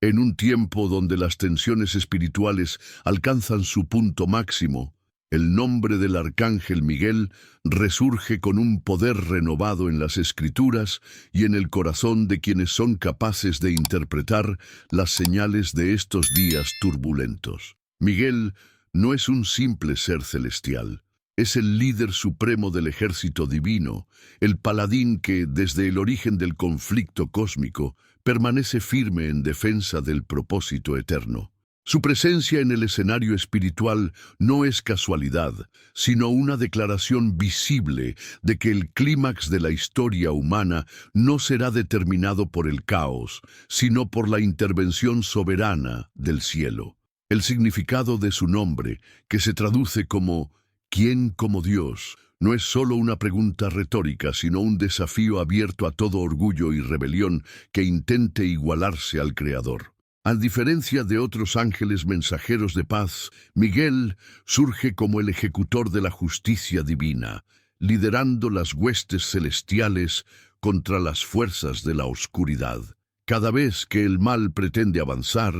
En un tiempo donde las tensiones espirituales alcanzan su punto máximo, el nombre del arcángel Miguel resurge con un poder renovado en las Escrituras y en el corazón de quienes son capaces de interpretar las señales de estos días turbulentos. Miguel no es un simple ser celestial. Es el líder supremo del ejército divino, el paladín que, desde el origen del conflicto cósmico, permanece firme en defensa del propósito eterno. Su presencia en el escenario espiritual no es casualidad, sino una declaración visible de que el clímax de la historia humana no será determinado por el caos, sino por la intervención soberana del cielo. El significado de su nombre, que se traduce como ¿quién como Dios?, no es solo una pregunta retórica, sino un desafío abierto a todo orgullo y rebelión que intente igualarse al Creador. A diferencia de otros ángeles mensajeros de paz, Miguel surge como el ejecutor de la justicia divina, liderando las huestes celestiales contra las fuerzas de la oscuridad. Cada vez que el mal pretende avanzar,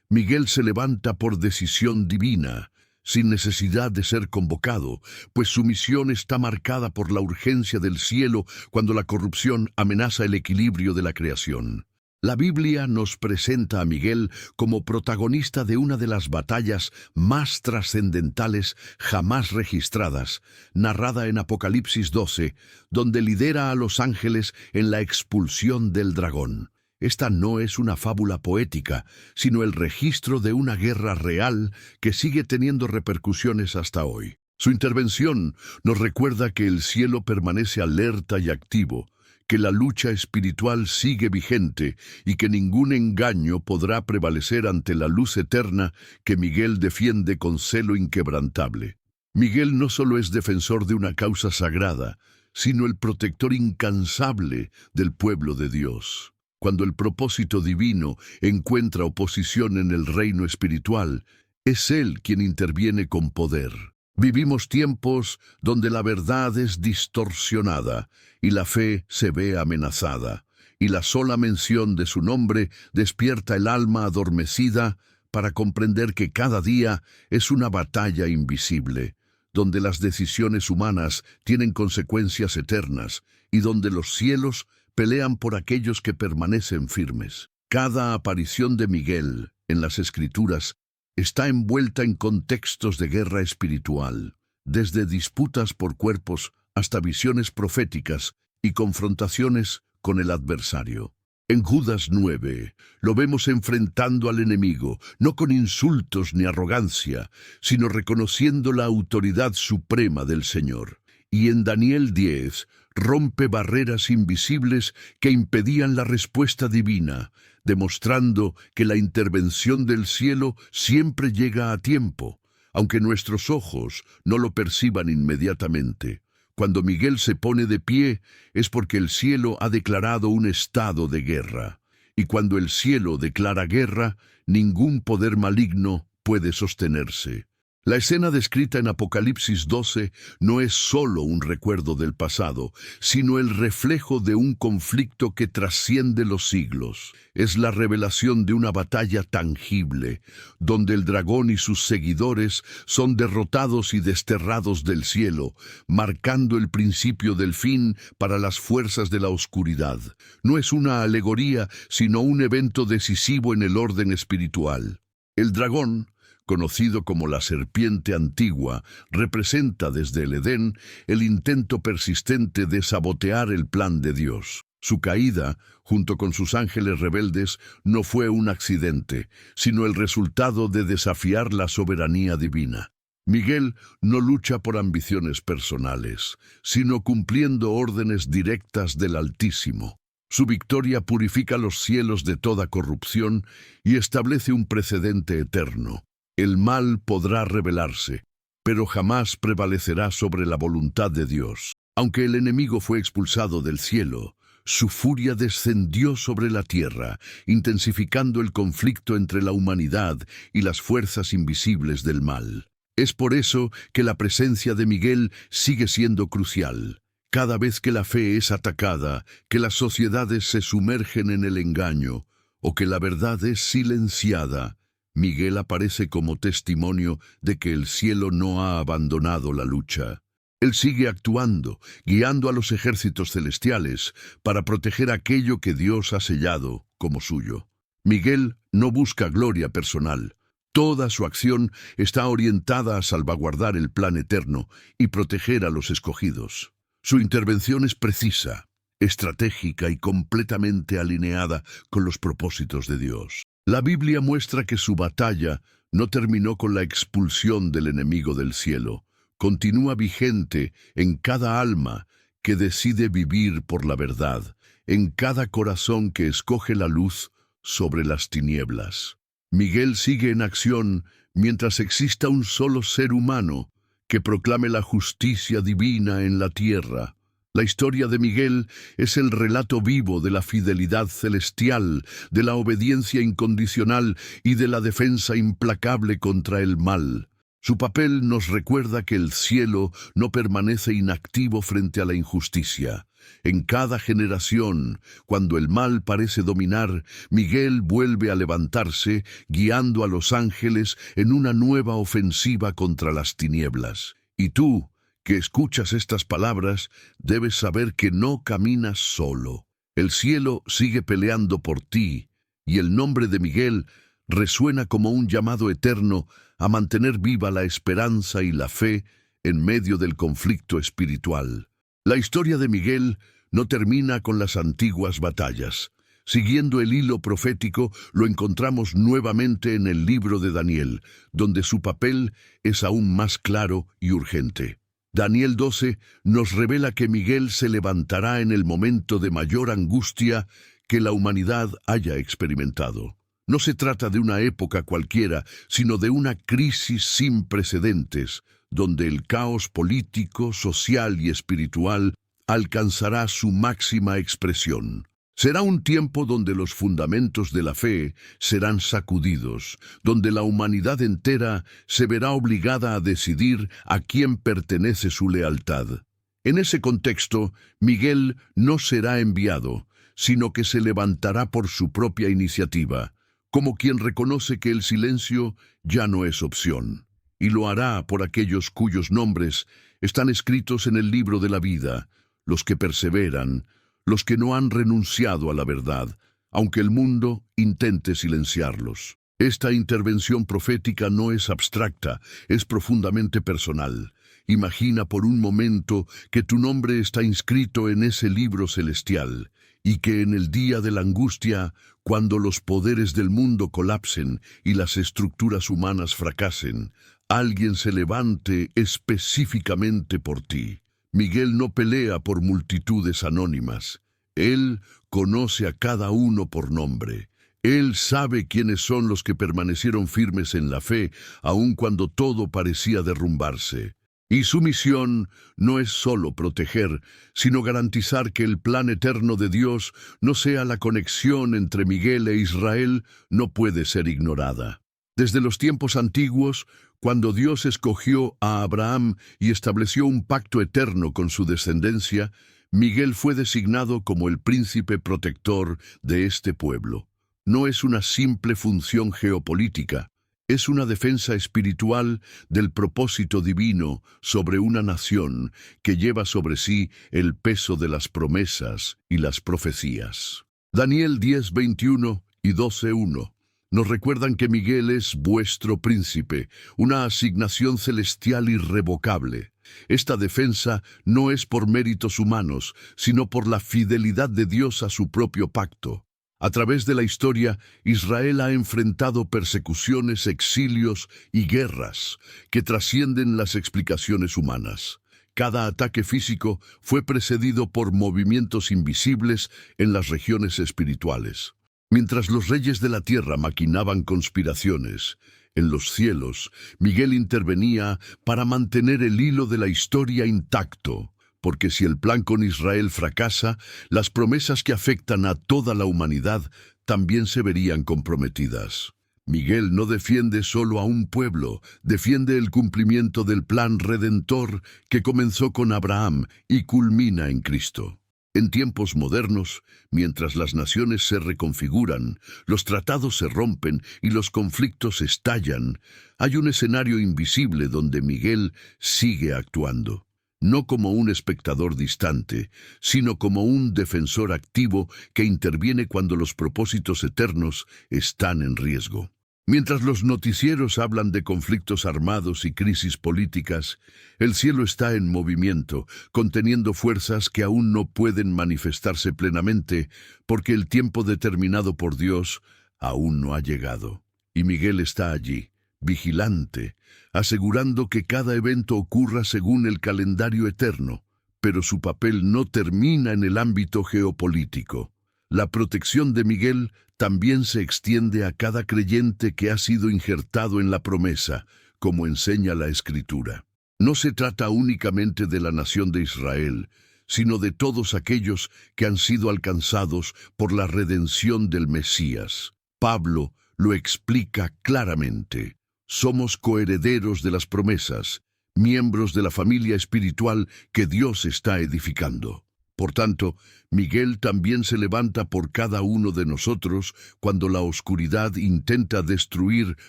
Miguel se levanta por decisión divina, sin necesidad de ser convocado, pues su misión está marcada por la urgencia del cielo cuando la corrupción amenaza el equilibrio de la creación. La Biblia nos presenta a Miguel como protagonista de una de las batallas más trascendentales jamás registradas, narrada en Apocalipsis 12, donde lidera a los ángeles en la expulsión del dragón. Esta no es una fábula poética, sino el registro de una guerra real que sigue teniendo repercusiones hasta hoy. Su intervención nos recuerda que el cielo permanece alerta y activo, que la lucha espiritual sigue vigente y que ningún engaño podrá prevalecer ante la luz eterna que Miguel defiende con celo inquebrantable. Miguel no solo es defensor de una causa sagrada, sino el protector incansable del pueblo de Dios. Cuando el propósito divino encuentra oposición en el reino espiritual, es Él quien interviene con poder. Vivimos tiempos donde la verdad es distorsionada y la fe se ve amenazada, y la sola mención de su nombre despierta el alma adormecida para comprender que cada día es una batalla invisible, donde las decisiones humanas tienen consecuencias eternas y donde los cielos pelean por aquellos que permanecen firmes. Cada aparición de Miguel en las Escrituras está envuelta en contextos de guerra espiritual, desde disputas por cuerpos hasta visiones proféticas y confrontaciones con el adversario. En Judas 9 lo vemos enfrentando al enemigo, no con insultos ni arrogancia, sino reconociendo la autoridad suprema del Señor. Y en Daniel 10 rompe barreras invisibles que impedían la respuesta divina, demostrando que la intervención del cielo siempre llega a tiempo, aunque nuestros ojos no lo perciban inmediatamente. Cuando Miguel se pone de pie es porque el cielo ha declarado un estado de guerra, y cuando el cielo declara guerra, ningún poder maligno puede sostenerse. La escena descrita en Apocalipsis 12 no es solo un recuerdo del pasado, sino el reflejo de un conflicto que trasciende los siglos. Es la revelación de una batalla tangible, donde el dragón y sus seguidores son derrotados y desterrados del cielo, marcando el principio del fin para las fuerzas de la oscuridad. No es una alegoría, sino un evento decisivo en el orden espiritual. El dragón, conocido como la serpiente antigua, representa desde el Edén el intento persistente de sabotear el plan de Dios. Su caída, junto con sus ángeles rebeldes, no fue un accidente, sino el resultado de desafiar la soberanía divina. Miguel no lucha por ambiciones personales, sino cumpliendo órdenes directas del Altísimo. Su victoria purifica los cielos de toda corrupción y establece un precedente eterno. El mal podrá rebelarse, pero jamás prevalecerá sobre la voluntad de Dios. Aunque el enemigo fue expulsado del cielo, su furia descendió sobre la tierra, intensificando el conflicto entre la humanidad y las fuerzas invisibles del mal. Es por eso que la presencia de Miguel sigue siendo crucial. Cada vez que la fe es atacada, que las sociedades se sumergen en el engaño, o que la verdad es silenciada, Miguel aparece como testimonio de que el cielo no ha abandonado la lucha. Él sigue actuando, guiando a los ejércitos celestiales para proteger aquello que Dios ha sellado como suyo. Miguel no busca gloria personal. Toda su acción está orientada a salvaguardar el plan eterno y proteger a los escogidos. Su intervención es precisa, estratégica y completamente alineada con los propósitos de Dios. La Biblia muestra que su batalla no terminó con la expulsión del enemigo del cielo. Continúa vigente en cada alma que decide vivir por la verdad, en cada corazón que escoge la luz sobre las tinieblas. Miguel sigue en acción mientras exista un solo ser humano que proclame la justicia divina en la tierra. La historia de Miguel es el relato vivo de la fidelidad celestial, de la obediencia incondicional y de la defensa implacable contra el mal. Su papel nos recuerda que el cielo no permanece inactivo frente a la injusticia. En cada generación, cuando el mal parece dominar, Miguel vuelve a levantarse, guiando a los ángeles en una nueva ofensiva contra las tinieblas. Y tú, que escuchas estas palabras, debes saber que no caminas solo. El cielo sigue peleando por ti, y el nombre de Miguel resuena como un llamado eterno a mantener viva la esperanza y la fe en medio del conflicto espiritual. La historia de Miguel no termina con las antiguas batallas. Siguiendo el hilo profético, lo encontramos nuevamente en el libro de Daniel, donde su papel es aún más claro y urgente. Daniel 12 nos revela que Miguel se levantará en el momento de mayor angustia que la humanidad haya experimentado. No se trata de una época cualquiera, sino de una crisis sin precedentes, donde el caos político, social y espiritual alcanzará su máxima expresión. Será un tiempo donde los fundamentos de la fe serán sacudidos, donde la humanidad entera se verá obligada a decidir a quién pertenece su lealtad. En ese contexto, Miguel no será enviado, sino que se levantará por su propia iniciativa, como quien reconoce que el silencio ya no es opción, y lo hará por aquellos cuyos nombres están escritos en el libro de la vida, los que perseveran, los que no han renunciado a la verdad, aunque el mundo intente silenciarlos. Esta intervención profética no es abstracta, es profundamente personal. Imagina por un momento que tu nombre está inscrito en ese libro celestial, y que en el día de la angustia, cuando los poderes del mundo colapsen y las estructuras humanas fracasen, alguien se levante específicamente por ti. Miguel no pelea por multitudes anónimas. Él conoce a cada uno por nombre. Él sabe quiénes son los que permanecieron firmes en la fe, aun cuando todo parecía derrumbarse. Y su misión no es solo proteger, sino garantizar que el plan eterno de Dios no sea la conexión entre Miguel e Israel, no puede ser ignorada. Desde los tiempos antiguos, cuando Dios escogió a Abraham y estableció un pacto eterno con su descendencia, Miguel fue designado como el príncipe protector de este pueblo. No es una simple función geopolítica, es una defensa espiritual del propósito divino sobre una nación que lleva sobre sí el peso de las promesas y las profecías. Daniel 10:21 y 12:1 nos recuerdan que Miguel es vuestro príncipe, una asignación celestial irrevocable. Esta defensa no es por méritos humanos, sino por la fidelidad de Dios a su propio pacto. A través de la historia, Israel ha enfrentado persecuciones, exilios y guerras que trascienden las explicaciones humanas. Cada ataque físico fue precedido por movimientos invisibles en las regiones espirituales. Mientras los reyes de la tierra maquinaban conspiraciones, en los cielos, Miguel intervenía para mantener el hilo de la historia intacto. Porque si el plan con Israel fracasa, las promesas que afectan a toda la humanidad también se verían comprometidas. Miguel no defiende solo a un pueblo, defiende el cumplimiento del plan redentor que comenzó con Abraham y culmina en Cristo. En tiempos modernos, mientras las naciones se reconfiguran, los tratados se rompen y los conflictos estallan, hay un escenario invisible donde Miguel sigue actuando. No como un espectador distante, sino como un defensor activo que interviene cuando los propósitos eternos están en riesgo. Mientras los noticieros hablan de conflictos armados y crisis políticas, el cielo está en movimiento, conteniendo fuerzas que aún no pueden manifestarse plenamente, porque el tiempo determinado por Dios aún no ha llegado. Y Miguel está allí, vigilante, asegurando que cada evento ocurra según el calendario eterno, pero su papel no termina en el ámbito geopolítico. La protección de Miguel también se extiende a cada creyente que ha sido injertado en la promesa, como enseña la Escritura. No se trata únicamente de la nación de Israel, sino de todos aquellos que han sido alcanzados por la redención del Mesías. Pablo lo explica claramente. Somos coherederos de las promesas, miembros de la familia espiritual que Dios está edificando. Por tanto, Miguel también se levanta por cada uno de nosotros cuando la oscuridad intenta destruir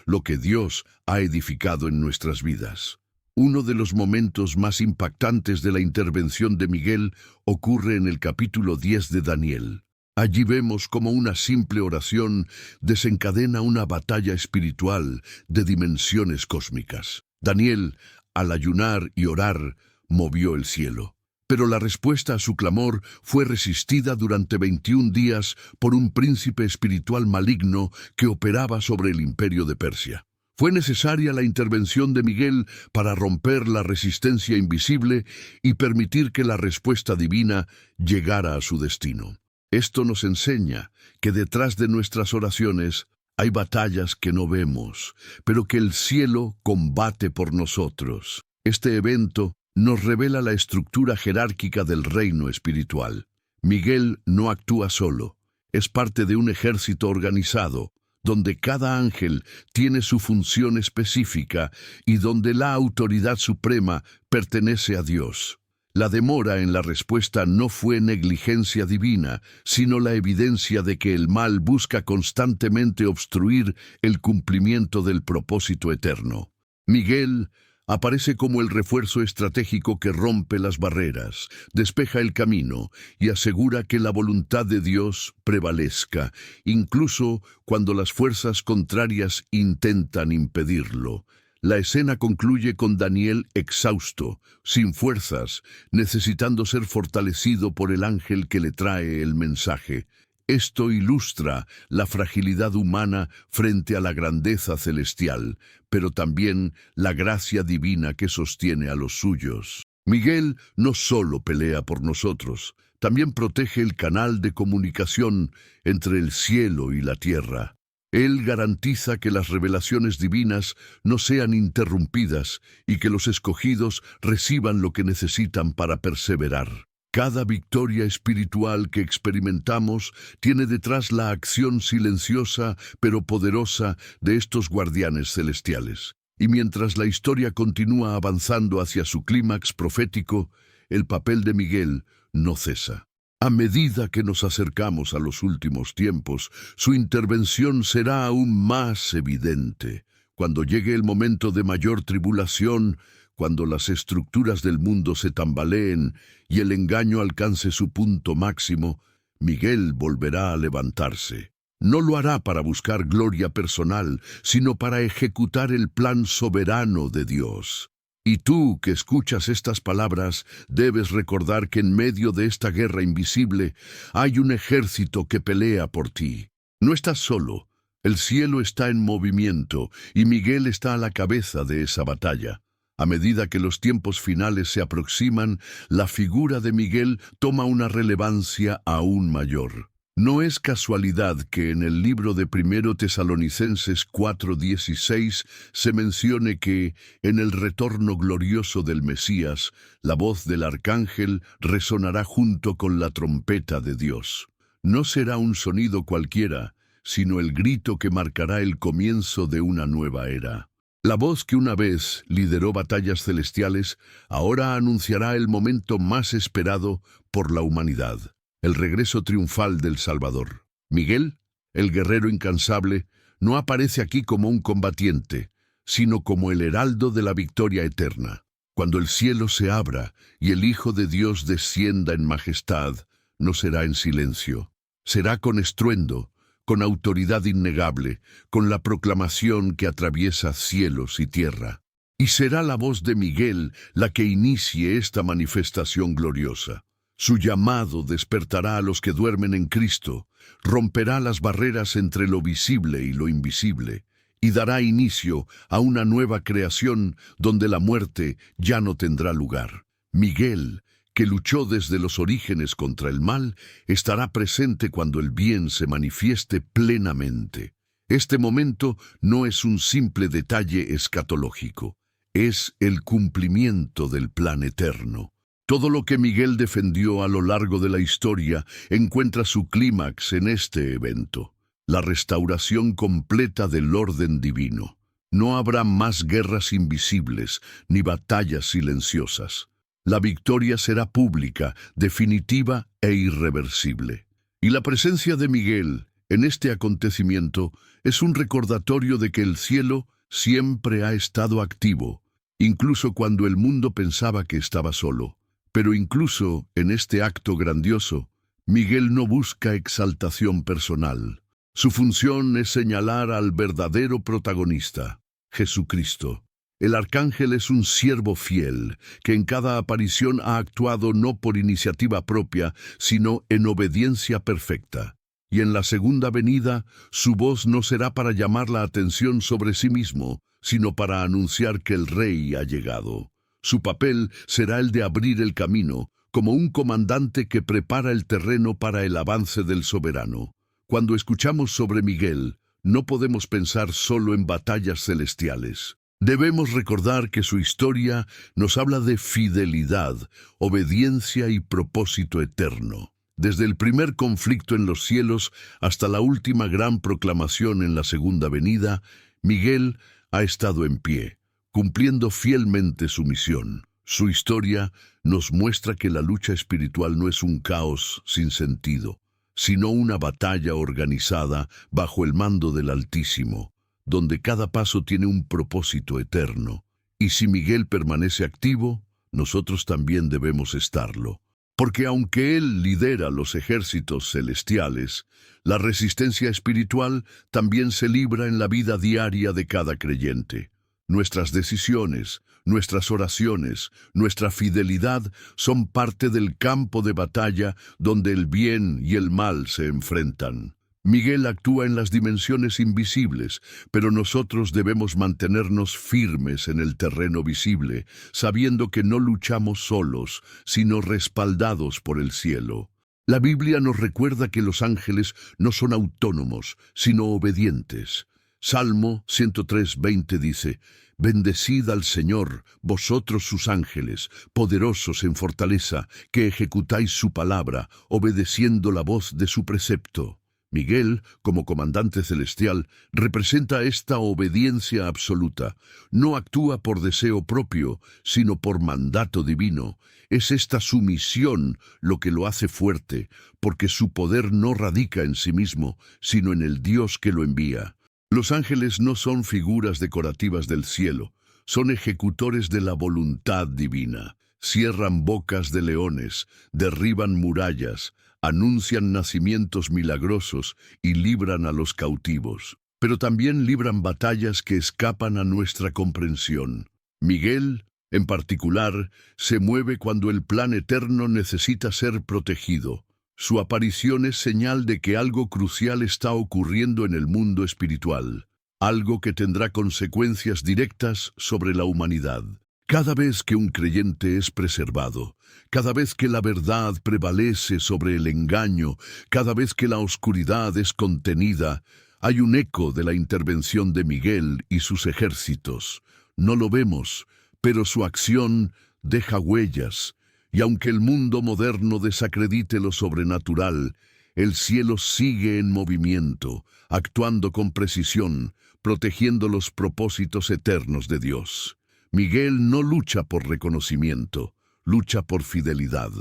lo que Dios ha edificado en nuestras vidas. Uno de los momentos más impactantes de la intervención de Miguel ocurre en el capítulo 10 de Daniel. Allí vemos cómo una simple oración desencadena una batalla espiritual de dimensiones cósmicas. Daniel, al ayunar y orar, movió el cielo. Pero la respuesta a su clamor fue resistida durante 21 días por un príncipe espiritual maligno que operaba sobre el imperio de Persia. Fue necesaria la intervención de Miguel para romper la resistencia invisible y permitir que la respuesta divina llegara a su destino. Esto nos enseña que detrás de nuestras oraciones hay batallas que no vemos, pero que el cielo combate por nosotros. Este evento nos revela la estructura jerárquica del reino espiritual. Miguel no actúa solo, es parte de un ejército organizado, donde cada ángel tiene su función específica y donde la autoridad suprema pertenece a Dios. La demora en la respuesta no fue negligencia divina, sino la evidencia de que el mal busca constantemente obstruir el cumplimiento del propósito eterno. Miguel aparece como el refuerzo estratégico que rompe las barreras, despeja el camino y asegura que la voluntad de Dios prevalezca, incluso cuando las fuerzas contrarias intentan impedirlo. La escena concluye con Daniel exhausto, sin fuerzas, necesitando ser fortalecido por el ángel que le trae el mensaje. Esto ilustra la fragilidad humana frente a la grandeza celestial, pero también la gracia divina que sostiene a los suyos. Miguel no solo pelea por nosotros, también protege el canal de comunicación entre el cielo y la tierra. Él garantiza que las revelaciones divinas no sean interrumpidas y que los escogidos reciban lo que necesitan para perseverar. Cada victoria espiritual que experimentamos tiene detrás la acción silenciosa pero poderosa de estos guardianes celestiales. Y mientras la historia continúa avanzando hacia su clímax profético, el papel de Miguel no cesa. A medida que nos acercamos a los últimos tiempos, su intervención será aún más evidente. Cuando llegue el momento de mayor tribulación, cuando las estructuras del mundo se tambaleen y el engaño alcance su punto máximo, Miguel volverá a levantarse. No lo hará para buscar gloria personal, sino para ejecutar el plan soberano de Dios. Y tú, que escuchas estas palabras, debes recordar que en medio de esta guerra invisible hay un ejército que pelea por ti. No estás solo, el cielo está en movimiento y Miguel está a la cabeza de esa batalla. A medida que los tiempos finales se aproximan, la figura de Miguel toma una relevancia aún mayor. No es casualidad que en el libro de 1 Tesalonicenses 4:16 se mencione que, en el retorno glorioso del Mesías, la voz del arcángel resonará junto con la trompeta de Dios. No será un sonido cualquiera, sino el grito que marcará el comienzo de una nueva era. La voz que una vez lideró batallas celestiales, ahora anunciará el momento más esperado por la humanidad, el regreso triunfal del Salvador. Miguel, el guerrero incansable, no aparece aquí como un combatiente, sino como el heraldo de la victoria eterna. Cuando el cielo se abra y el Hijo de Dios descienda en majestad, no será en silencio, será con estruendo, con autoridad innegable, con la proclamación que atraviesa cielos y tierra. Y será la voz de Miguel la que inicie esta manifestación gloriosa. Su llamado despertará a los que duermen en Cristo, romperá las barreras entre lo visible y lo invisible, y dará inicio a una nueva creación donde la muerte ya no tendrá lugar. Miguel, que luchó desde los orígenes contra el mal, estará presente cuando el bien se manifieste plenamente. Este momento no es un simple detalle escatológico, es el cumplimiento del plan eterno. Todo lo que Miguel defendió a lo largo de la historia encuentra su clímax en este evento, la restauración completa del orden divino. No habrá más guerras invisibles ni batallas silenciosas. La victoria será pública, definitiva e irreversible. Y la presencia de Miguel en este acontecimiento es un recordatorio de que el cielo siempre ha estado activo, incluso cuando el mundo pensaba que estaba solo. Pero incluso en este acto grandioso, Miguel no busca exaltación personal. Su función es señalar al verdadero protagonista, Jesucristo. El arcángel es un siervo fiel, que en cada aparición ha actuado no por iniciativa propia, sino en obediencia perfecta. Y en la segunda venida, su voz no será para llamar la atención sobre sí mismo, sino para anunciar que el Rey ha llegado. Su papel será el de abrir el camino, como un comandante que prepara el terreno para el avance del soberano. Cuando escuchamos sobre Miguel, no podemos pensar solo en batallas celestiales. Debemos recordar que su historia nos habla de fidelidad, obediencia y propósito eterno. Desde el primer conflicto en los cielos hasta la última gran proclamación en la segunda venida, Miguel ha estado en pie, cumpliendo fielmente su misión. Su historia nos muestra que la lucha espiritual no es un caos sin sentido, sino una batalla organizada bajo el mando del Altísimo, donde cada paso tiene un propósito eterno. Y si Miguel permanece activo, nosotros también debemos estarlo. Porque aunque él lidera los ejércitos celestiales, la resistencia espiritual también se libra en la vida diaria de cada creyente. Nuestras decisiones, nuestras oraciones, nuestra fidelidad son parte del campo de batalla donde el bien y el mal se enfrentan. Miguel actúa en las dimensiones invisibles, pero nosotros debemos mantenernos firmes en el terreno visible, sabiendo que no luchamos solos, sino respaldados por el cielo. La Biblia nos recuerda que los ángeles no son autónomos, sino obedientes. Salmo 103:20 dice: «Bendecid al Señor, vosotros sus ángeles, poderosos en fortaleza, que ejecutáis su palabra, obedeciendo la voz de su precepto». Miguel, como comandante celestial, representa esta obediencia absoluta. No actúa por deseo propio, sino por mandato divino. Es esta sumisión lo que lo hace fuerte, porque su poder no radica en sí mismo, sino en el Dios que lo envía. Los ángeles no son figuras decorativas del cielo, son ejecutores de la voluntad divina. Cierran bocas de leones, derriban murallas, anuncian nacimientos milagrosos y libran a los cautivos. Pero también libran batallas que escapan a nuestra comprensión. Miguel, en particular, se mueve cuando el plan eterno necesita ser protegido. Su aparición es señal de que algo crucial está ocurriendo en el mundo espiritual, algo que tendrá consecuencias directas sobre la humanidad. Cada vez que un creyente es preservado, cada vez que la verdad prevalece sobre el engaño, cada vez que la oscuridad es contenida, hay un eco de la intervención de Miguel y sus ejércitos. No lo vemos, pero su acción deja huellas, y aunque el mundo moderno desacredite lo sobrenatural, el cielo sigue en movimiento, actuando con precisión, protegiendo los propósitos eternos de Dios. Miguel no lucha por reconocimiento, lucha por fidelidad.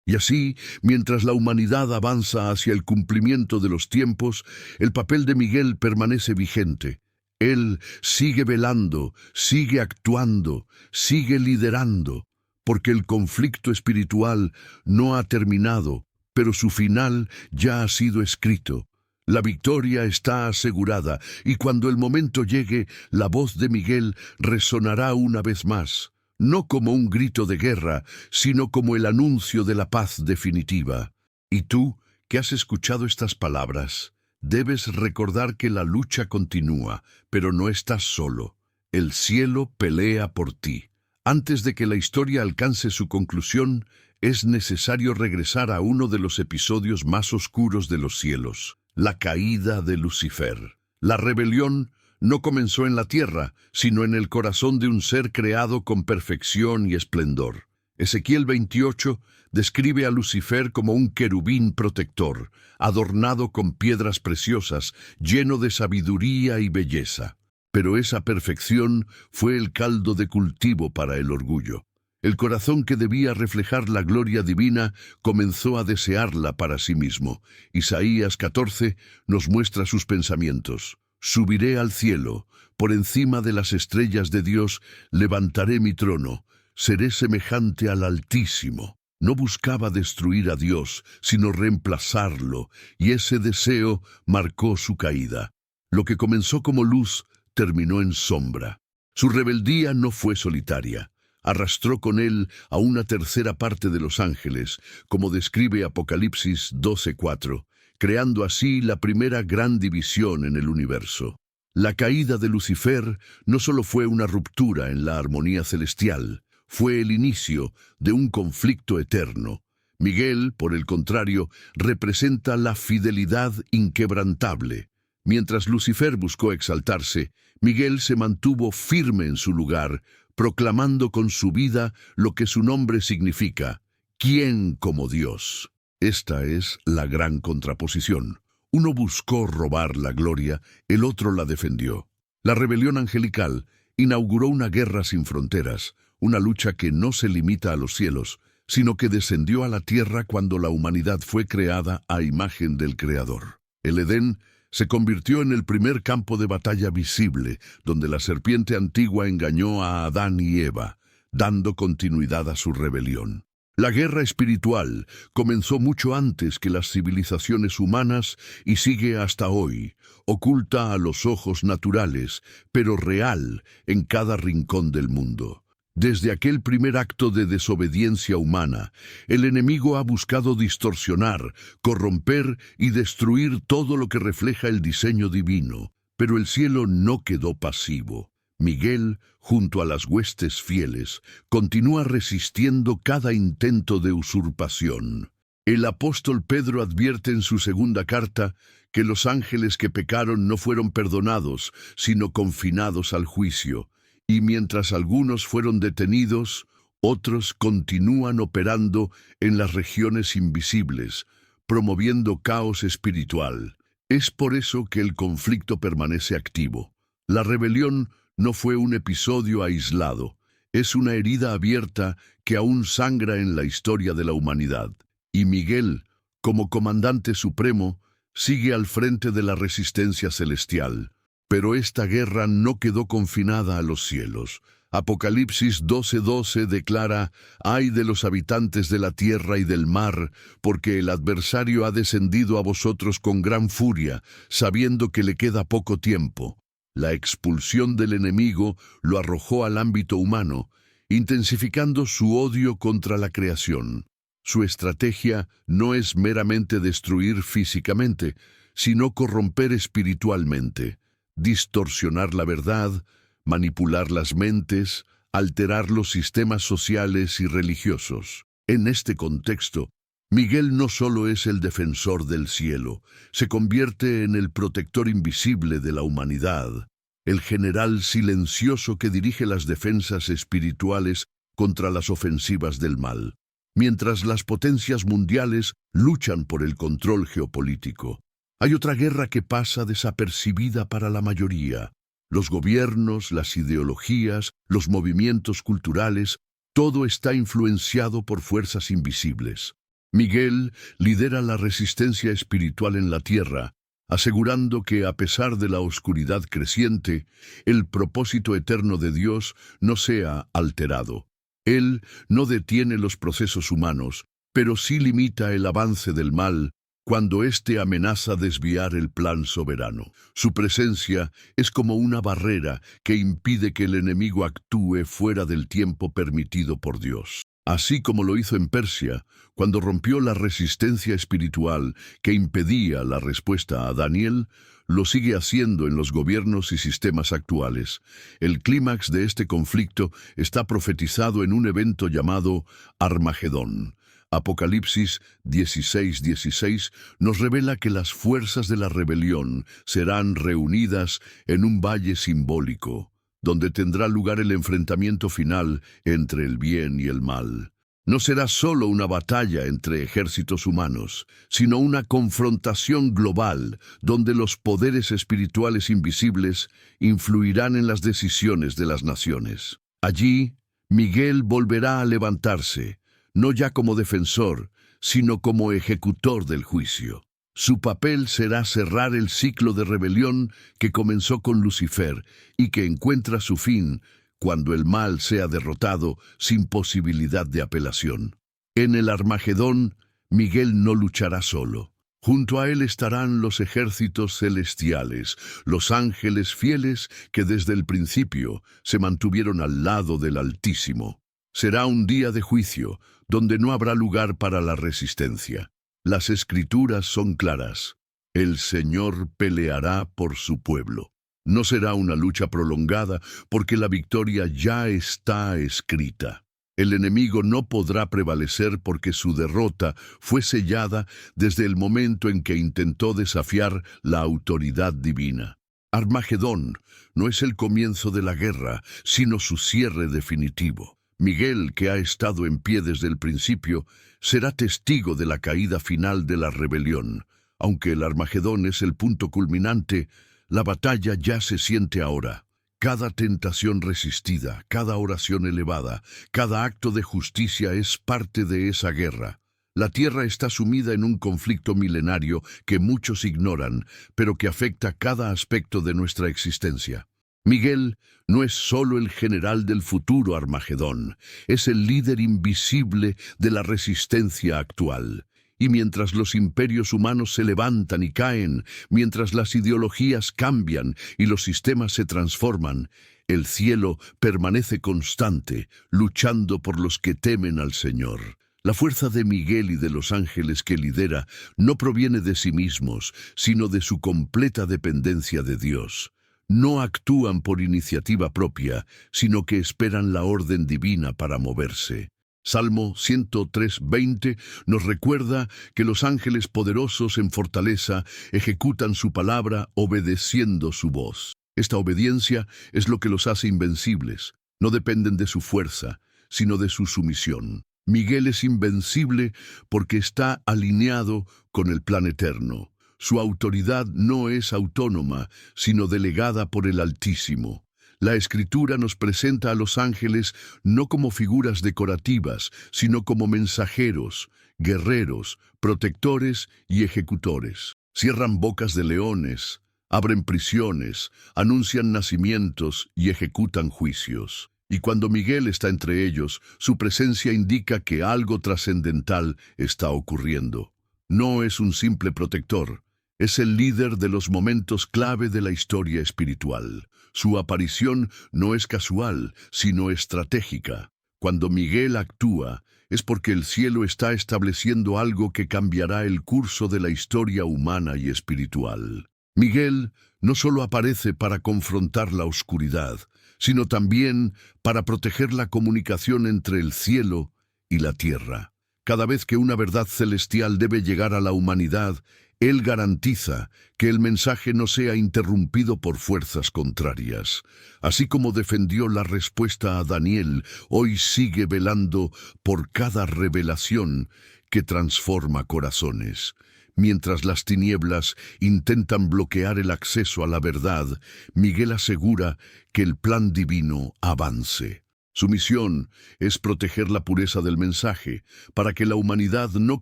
Y así, mientras la humanidad avanza hacia el cumplimiento de los tiempos, el papel de Miguel permanece vigente. Él sigue velando, sigue actuando, sigue liderando, porque el conflicto espiritual no ha terminado, pero su final ya ha sido escrito. La victoria está asegurada, y cuando el momento llegue, la voz de Miguel resonará una vez más, no como un grito de guerra, sino como el anuncio de la paz definitiva. Y tú, que has escuchado estas palabras, debes recordar que la lucha continúa, pero no estás solo. El cielo pelea por ti. Antes de que la historia alcance su conclusión, es necesario regresar a uno de los episodios más oscuros de los cielos, la caída de Lucifer. La rebelión no comenzó en la tierra, sino en el corazón de un ser creado con perfección y esplendor. Ezequiel 28 describe a Lucifer como un querubín protector, adornado con piedras preciosas, lleno de sabiduría y belleza. Pero esa perfección fue el caldo de cultivo para el orgullo. El corazón que debía reflejar la gloria divina comenzó a desearla para sí mismo. Isaías 14 nos muestra sus pensamientos. Subiré al cielo, por encima de las estrellas de Dios, levantaré mi trono, seré semejante al Altísimo. No buscaba destruir a Dios, sino reemplazarlo, y ese deseo marcó su caída. Lo que comenzó como luz, terminó en sombra. Su rebeldía no fue solitaria. Arrastró con él a una tercera parte de los ángeles, como describe Apocalipsis 12:4, creando así la primera gran división en el universo. La caída de Lucifer no solo fue una ruptura en la armonía celestial, fue el inicio de un conflicto eterno. Miguel, por el contrario, representa la fidelidad inquebrantable. Mientras Lucifer buscó exaltarse, Miguel se mantuvo firme en su lugar, proclamando con su vida lo que su nombre significa: ¿quién como Dios? Esta es la gran contraposición. Uno buscó robar la gloria, el otro la defendió. La rebelión angelical inauguró una guerra sin fronteras, una lucha que no se limita a los cielos, sino que descendió a la tierra cuando la humanidad fue creada a imagen del Creador. El Edén se convirtió en el primer campo de batalla visible, donde la serpiente antigua engañó a Adán y Eva, dando continuidad a su rebelión. La guerra espiritual comenzó mucho antes que las civilizaciones humanas y sigue hasta hoy, oculta a los ojos naturales, pero real en cada rincón del mundo. Desde aquel primer acto de desobediencia humana, el enemigo ha buscado distorsionar, corromper y destruir todo lo que refleja el diseño divino. Pero el cielo no quedó pasivo. Miguel, junto a las huestes fieles, continúa resistiendo cada intento de usurpación. El apóstol Pedro advierte en su segunda carta que los ángeles que pecaron no fueron perdonados, sino confinados al juicio. Y mientras algunos fueron detenidos, otros continúan operando en las regiones invisibles, promoviendo caos espiritual. Es por eso que el conflicto permanece activo. La rebelión no fue un episodio aislado, es una herida abierta que aún sangra en la historia de la humanidad. Y Miguel, como comandante supremo, sigue al frente de la resistencia celestial. Pero esta guerra no quedó confinada a los cielos. Apocalipsis 12:12 declara: «Ay de los habitantes de la tierra y del mar, porque el adversario ha descendido a vosotros con gran furia, sabiendo que le queda poco tiempo». La expulsión del enemigo lo arrojó al ámbito humano, intensificando su odio contra la creación. Su estrategia no es meramente destruir físicamente, sino corromper espiritualmente. Distorsionar la verdad, manipular las mentes, alterar los sistemas sociales y religiosos. En este contexto, Miguel no solo es el defensor del cielo, se convierte en el protector invisible de la humanidad, el general silencioso que dirige las defensas espirituales contra las ofensivas del mal, mientras las potencias mundiales luchan por el control geopolítico. Hay otra guerra que pasa desapercibida para la mayoría, Los gobiernos, las ideologías, los movimientos culturales, todo está influenciado por fuerzas invisibles. Miguel lidera la resistencia espiritual en la tierra, asegurando que, a pesar de la oscuridad creciente, el propósito eterno de Dios no sea alterado. Él no detiene los procesos humanos, pero sí limita el avance del mal cuando éste amenaza desviar el plan soberano. Su presencia es como una barrera que impide que el enemigo actúe fuera del tiempo permitido por Dios. Así como lo hizo en Persia, cuando rompió la resistencia espiritual que impedía la respuesta a Daniel, lo sigue haciendo en los gobiernos y sistemas actuales. El clímax de este conflicto está profetizado en un evento llamado Armagedón. Apocalipsis 16:16 nos revela que las fuerzas de la rebelión serán reunidas en un valle simbólico, donde tendrá lugar el enfrentamiento final entre el bien y el mal. No será solo una batalla entre ejércitos humanos, sino una confrontación global donde los poderes espirituales invisibles influirán en las decisiones de las naciones. Allí, Miguel volverá a levantarse, no ya como defensor, sino como ejecutor del juicio. Su papel será cerrar el ciclo de rebelión que comenzó con Lucifer y que encuentra su fin cuando el mal sea derrotado sin posibilidad de apelación. En el Armagedón, Miguel no luchará solo. Junto a él estarán los ejércitos celestiales, los ángeles fieles que desde el principio se mantuvieron al lado del Altísimo. Será un día de juicio, donde no habrá lugar para la resistencia. Las Escrituras son claras. El Señor peleará por su pueblo. No será una lucha prolongada, porque la victoria ya está escrita. El enemigo no podrá prevalecer porque su derrota fue sellada desde el momento en que intentó desafiar la autoridad divina. Armagedón no es el comienzo de la guerra, sino su cierre definitivo. Miguel, que ha estado en pie desde el principio, será testigo de la caída final de la rebelión. Aunque el Armagedón es el punto culminante, la batalla ya se siente ahora. Cada tentación resistida, cada oración elevada, cada acto de justicia es parte de esa guerra. La tierra está sumida en un conflicto milenario que muchos ignoran, pero que afecta cada aspecto de nuestra existencia. Miguel no es solo el general del futuro Armagedón, es el líder invisible de la resistencia actual. Y mientras los imperios humanos se levantan y caen, mientras las ideologías cambian y los sistemas se transforman, el cielo permanece constante, luchando por los que temen al Señor. La fuerza de Miguel y de los ángeles que lidera no proviene de sí mismos, sino de su completa dependencia de Dios. No actúan por iniciativa propia, sino que esperan la orden divina para moverse. Salmo 103:20 nos recuerda que los ángeles poderosos en fortaleza ejecutan su palabra obedeciendo su voz. Esta obediencia es lo que los hace invencibles. No dependen de su fuerza, sino de su sumisión. Miguel es invencible porque está alineado con el plan eterno. Su autoridad no es autónoma, sino delegada por el Altísimo. La Escritura nos presenta a los ángeles no como figuras decorativas, sino como mensajeros, guerreros, protectores y ejecutores. Cierran bocas de leones, abren prisiones, anuncian nacimientos y ejecutan juicios. Y cuando Miguel está entre ellos, su presencia indica que algo trascendental está ocurriendo. No es un simple protector. Es el líder de los momentos clave de la historia espiritual. Su aparición no es casual, sino estratégica. Cuando Miguel actúa, es porque el cielo está estableciendo algo que cambiará el curso de la historia humana y espiritual. Miguel no solo aparece para confrontar la oscuridad, sino también para proteger la comunicación entre el cielo y la tierra. Cada vez que una verdad celestial debe llegar a la humanidad, Él garantiza que el mensaje no sea interrumpido por fuerzas contrarias. Así como defendió la respuesta a Daniel, hoy sigue velando por cada revelación que transforma corazones. Mientras las tinieblas intentan bloquear el acceso a la verdad, Miguel asegura que el plan divino avance. Su misión es proteger la pureza del mensaje, para que la humanidad no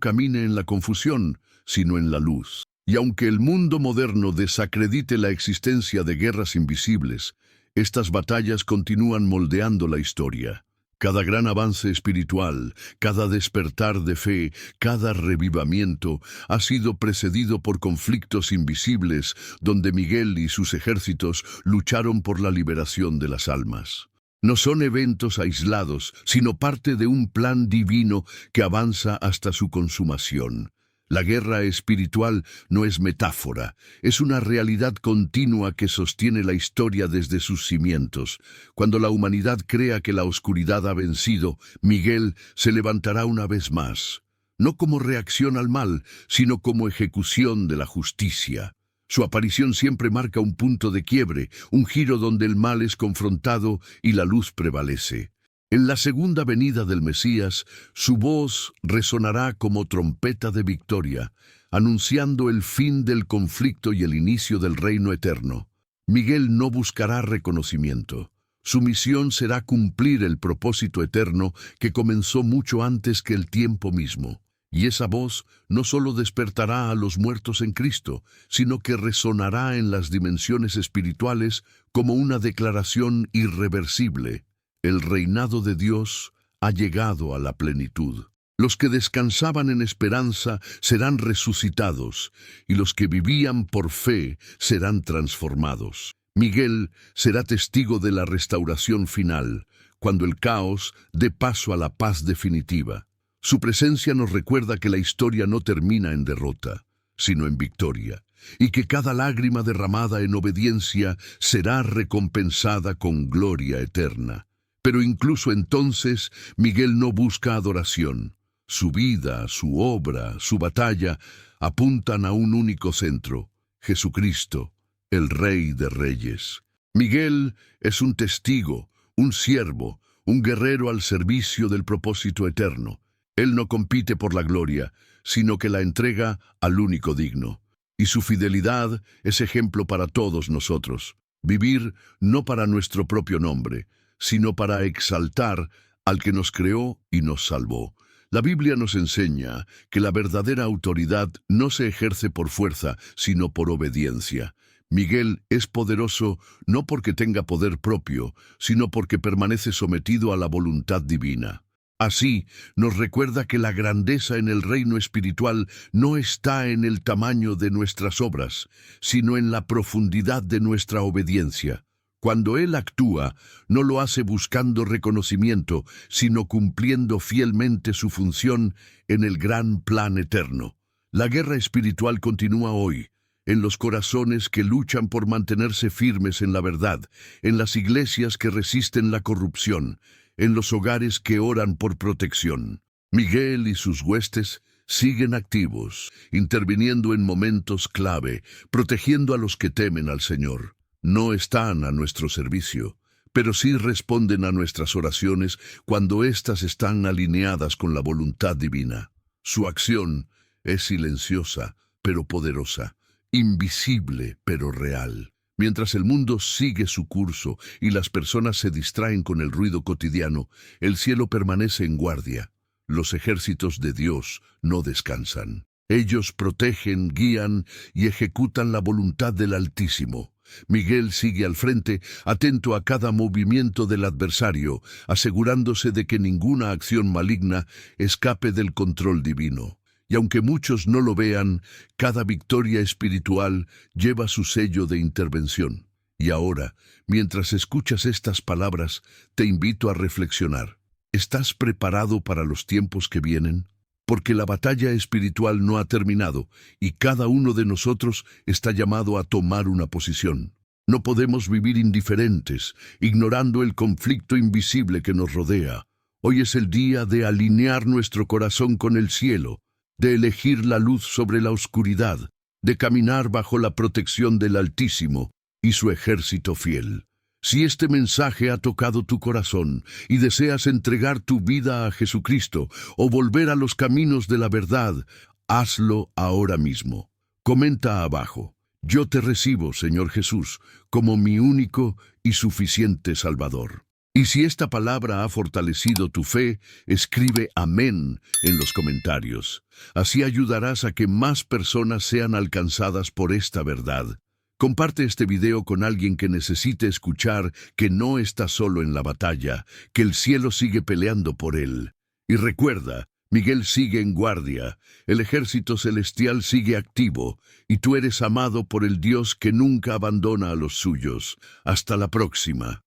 camine en la confusión, sino en la luz. Y aunque el mundo moderno desacredite la existencia de guerras invisibles, estas batallas continúan moldeando la historia. Cada gran avance espiritual, cada despertar de fe, cada revivamiento ha sido precedido por conflictos invisibles donde Miguel y sus ejércitos lucharon por la liberación de las almas. No son eventos aislados, sino parte de un plan divino que avanza hasta su consumación. La guerra espiritual no es metáfora, es una realidad continua que sostiene la historia desde sus cimientos. Cuando la humanidad crea que la oscuridad ha vencido, Miguel se levantará una vez más, no como reacción al mal, sino como ejecución de la justicia. Su aparición siempre marca un punto de quiebre, un giro donde el mal es confrontado y la luz prevalece. En la segunda venida del Mesías, su voz resonará como trompeta de victoria, anunciando el fin del conflicto y el inicio del reino eterno. Miguel no buscará reconocimiento. Su misión será cumplir el propósito eterno que comenzó mucho antes que el tiempo mismo. Y esa voz no solo despertará a los muertos en Cristo, sino que resonará en las dimensiones espirituales como una declaración irreversible. El reinado de Dios ha llegado a la plenitud. Los que descansaban en esperanza serán resucitados, y los que vivían por fe serán transformados. Miguel será testigo de la restauración final, cuando el caos dé paso a la paz definitiva. Su presencia nos recuerda que la historia no termina en derrota, sino en victoria, y que cada lágrima derramada en obediencia será recompensada con gloria eterna. Pero incluso entonces, Miguel no busca adoración. Su vida, su obra, su batalla apuntan a un único centro: Jesucristo, el Rey de Reyes. Miguel es un testigo, un siervo, un guerrero al servicio del propósito eterno. Él no compite por la gloria, sino que la entrega al único digno. Y su fidelidad es ejemplo para todos nosotros. Vivir no para nuestro propio nombre, sino para exaltar al que nos creó y nos salvó. La Biblia nos enseña que la verdadera autoridad no se ejerce por fuerza, sino por obediencia. Miguel es poderoso no porque tenga poder propio, sino porque permanece sometido a la voluntad divina. Así, nos recuerda que la grandeza en el reino espiritual no está en el tamaño de nuestras obras, sino en la profundidad de nuestra obediencia. Cuando Él actúa, no lo hace buscando reconocimiento, sino cumpliendo fielmente su función en el gran plan eterno. La guerra espiritual continúa hoy, en los corazones que luchan por mantenerse firmes en la verdad, en las iglesias que resisten la corrupción, en los hogares que oran por protección. Miguel y sus huestes siguen activos, interviniendo en momentos clave, protegiendo a los que temen al Señor. No están a nuestro servicio, pero sí responden a nuestras oraciones cuando éstas están alineadas con la voluntad divina. Su acción es silenciosa, pero poderosa, invisible, pero real. Mientras el mundo sigue su curso y las personas se distraen con el ruido cotidiano, el cielo permanece en guardia. Los ejércitos de Dios no descansan. Ellos protegen, guían y ejecutan la voluntad del Altísimo. Miguel sigue al frente, atento a cada movimiento del adversario, asegurándose de que ninguna acción maligna escape del control divino. Y aunque muchos no lo vean, cada victoria espiritual lleva su sello de intervención. Y ahora, mientras escuchas estas palabras, te invito a reflexionar. ¿Estás preparado para los tiempos que vienen? Porque la batalla espiritual no ha terminado y cada uno de nosotros está llamado a tomar una posición. No podemos vivir indiferentes, ignorando el conflicto invisible que nos rodea. Hoy es el día de alinear nuestro corazón con el cielo, de elegir la luz sobre la oscuridad, de caminar bajo la protección del Altísimo y su ejército fiel. Si este mensaje ha tocado tu corazón y deseas entregar tu vida a Jesucristo o volver a los caminos de la verdad, Hazlo ahora mismo. Comenta abajo: yo te recibo, Señor Jesús, como mi único y suficiente Salvador. Y si esta palabra ha fortalecido tu fe, escribe amén en los comentarios. Así ayudarás a que más personas sean alcanzadas por esta verdad. Comparte este video con alguien que necesite escuchar que no está solo en la batalla, que el cielo sigue peleando por él. Y recuerda, Miguel sigue en guardia, el ejército celestial sigue activo, y tú eres amado por el Dios que nunca abandona a los suyos. Hasta la próxima.